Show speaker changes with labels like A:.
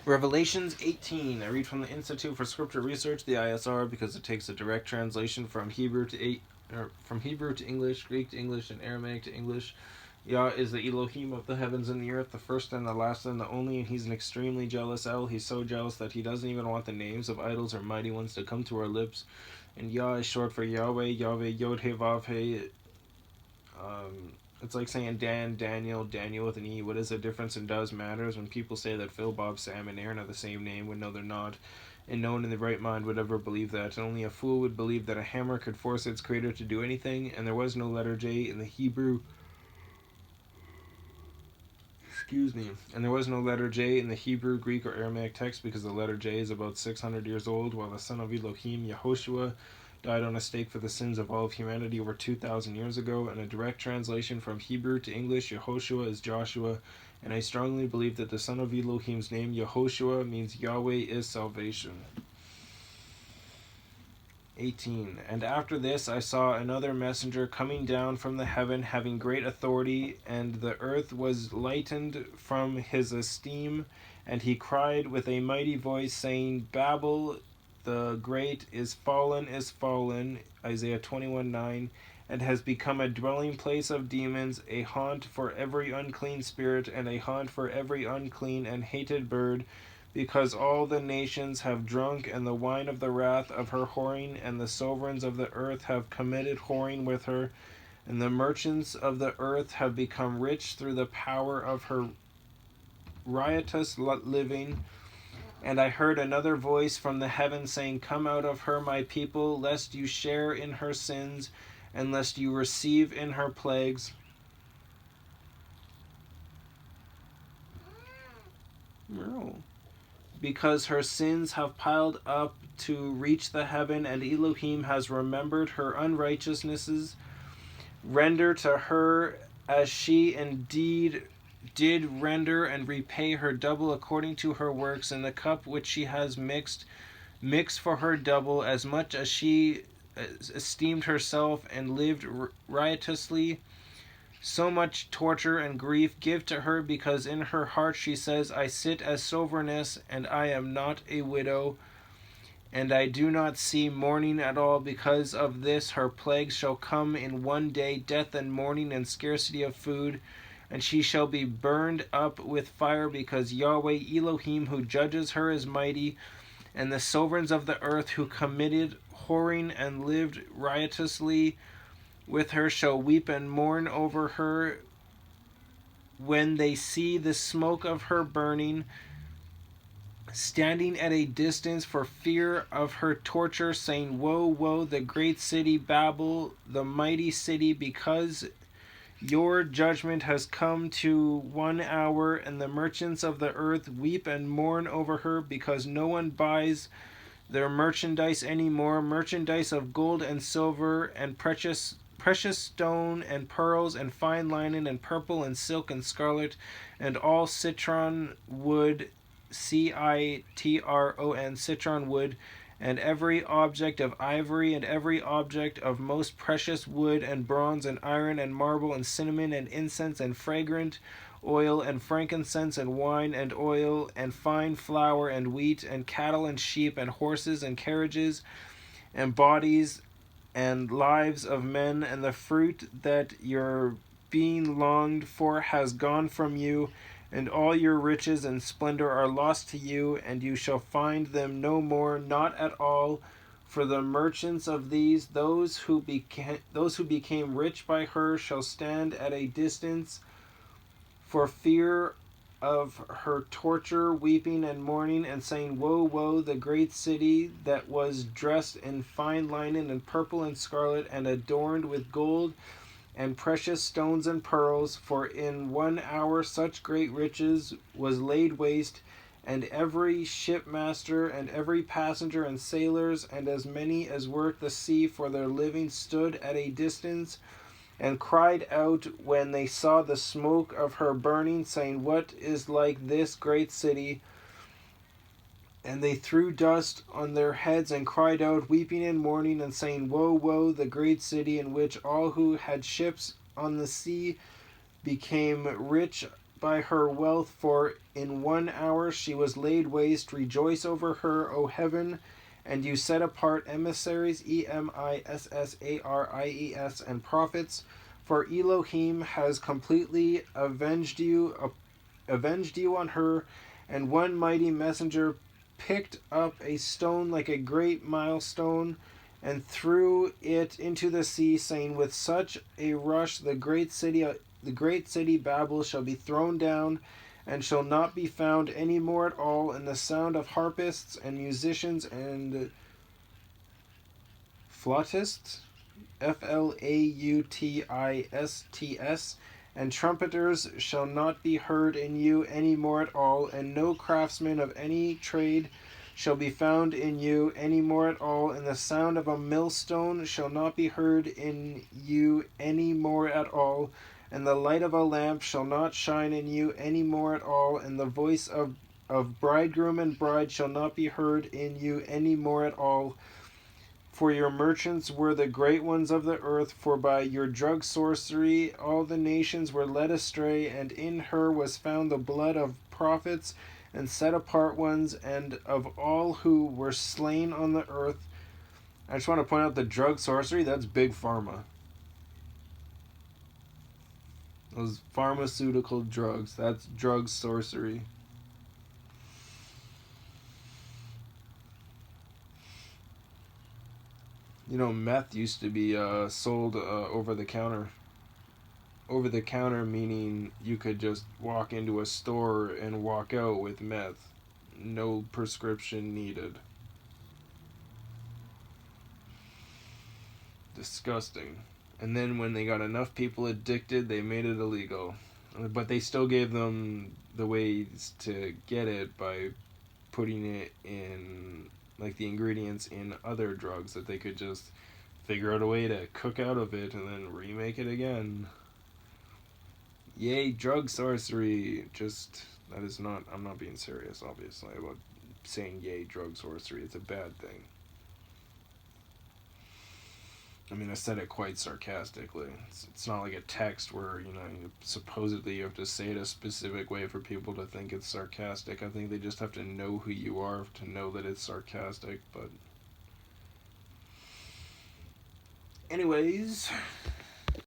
A: Revelations 18. I read from the Institute for Scripture Research, the ISR, because it takes a direct translation from Hebrew to English, Greek to English, and Aramaic to English. Yah is the Elohim of the heavens and the earth, the first and the last and the only, and he's an extremely jealous El. He's so jealous that he doesn't even want the names of idols or mighty ones to come to our lips. And Yah is short for YahWeh, Yahweh, Yod He Vav He. It's like saying Dan, Daniel, Daniel with an E. What is the difference and does matters when people say that Phil, Bob, Sam, and Aaron are the same name when no they're not, and no one in the right mind would ever believe that. Only a fool would believe that a hammer could force its creator to do anything, and there was no letter J in the Hebrew. And there was no letter J in the Hebrew, Greek, or Aramaic text because the letter J is about 600 years old, while the son of Elohim, Yahoshua, died on a stake for the sins of all of humanity over 2,000 years ago, and a direct translation from Hebrew to English, Yahoshua is Joshua, and I strongly believe that the son of Elohim's name, Yahoshua, means Yahweh is salvation. 18. And after this I saw another messenger coming down from the heaven, having great authority, and the earth was lightened from his esteem, and he cried with a mighty voice, saying, Babel the great is fallen, Isaiah 21:9, and has become a dwelling place of demons, a haunt for every unclean spirit, and a haunt for every unclean and hated bird, because all the nations have drunk and the wine of the wrath of her whoring, and the sovereigns of the earth have committed whoring with her, and the merchants of the earth have become rich through the power of her riotous living. And I heard another voice from the heaven saying, Come out of her, my people, lest you share in her sins, and lest you receive in her plagues. No. Because her sins have piled up to reach the heaven, and Elohim has remembered her unrighteousnesses. Render to her as she indeed did render, and repay her double according to her works. In the cup which she has mix for her double, as much as she esteemed herself and lived riotously. So much torture and grief give to her, because in her heart she says, I sit as sovereigness, and I am not a widow, and I do not see mourning at all. Because of this her plagues shall come in one day, death and mourning and scarcity of food, and she shall be burned up with fire, because Yahweh Elohim who judges her is mighty, and the sovereigns of the earth who committed whoring and lived riotously with her shall weep and mourn over her when they see the smoke of her burning, standing at a distance for fear of her torture, saying, Woe, woe, the great city Babel, the mighty city, because your judgment has come to 1 hour, and the merchants of the earth weep and mourn over her, because no one buys their merchandise anymore, merchandise of gold and silver and precious stone and pearls and fine linen and purple and silk and scarlet and all citron wood, citron, citron wood, and every object of ivory and every object of most precious wood and bronze and iron and marble and cinnamon and incense and fragrant oil and frankincense and wine and oil and fine flour and wheat and cattle and sheep and horses and carriages and bodies and lives of men, and the fruit that your being longed for has gone from you, and all your riches and splendor are lost to you, and you shall find them no more, not at all. For the merchants of these, those who became rich by her, shall stand at a distance for fear of her torture, weeping and mourning, and saying, Woe, woe, the great city that was dressed in fine linen and purple and scarlet, and adorned with gold and precious stones and pearls, for in 1 hour such great riches was laid waste, and every shipmaster and every passenger and sailors and as many as work the sea for their living stood at a distance and cried out when they saw the smoke of her burning, saying, What is like this great city? And they threw dust on their heads and cried out, weeping and mourning, and saying, Woe, woe, the great city, in which all who had ships on the sea became rich by her wealth, for in 1 hour she was laid waste. Rejoice over her, O heaven, and you set apart emissaries, emissaries, and prophets, for Elohim has completely avenged you on her. And one mighty messenger picked up a stone like a great milestone and threw it into the sea, saying, with such a rush the great city Babel shall be thrown down, and shall not be found any more at all. And the sound of harpists and musicians and flautists, flautists, and trumpeters shall not be heard in you any more at all, and no craftsman of any trade shall be found in you any more at all, and the sound of a millstone shall not be heard in you any more at all, and the light of a lamp shall not shine in you any more at all, and the voice of bridegroom and bride shall not be heard in you any more at all. For your merchants were the great ones of the earth, for by your drug sorcery all the nations were led astray, and in her was found the blood of prophets and set apart ones, and of all who were slain on the earth. I just want to point out the drug sorcery, that's big pharma. Those pharmaceutical drugs, that's drug sorcery. You know, meth used to be sold over the counter. Over the counter meaning you could just walk into a store and walk out with meth. No prescription needed. Disgusting. And then when they got enough people addicted, they made it illegal. But they still gave them the ways to get it by putting it in, like, the ingredients in other drugs that they could just figure out a way to cook out of it and then remake it again. Yay, drug sorcery. Just, that is not, I'm not being serious, obviously, about saying yay, drug sorcery. It's a bad thing. I mean, I said it quite sarcastically. It's not like a text where, supposedly you have to say it a specific way for people to think it's sarcastic. I think they just have to know who you are to know that it's sarcastic, but... Anyways...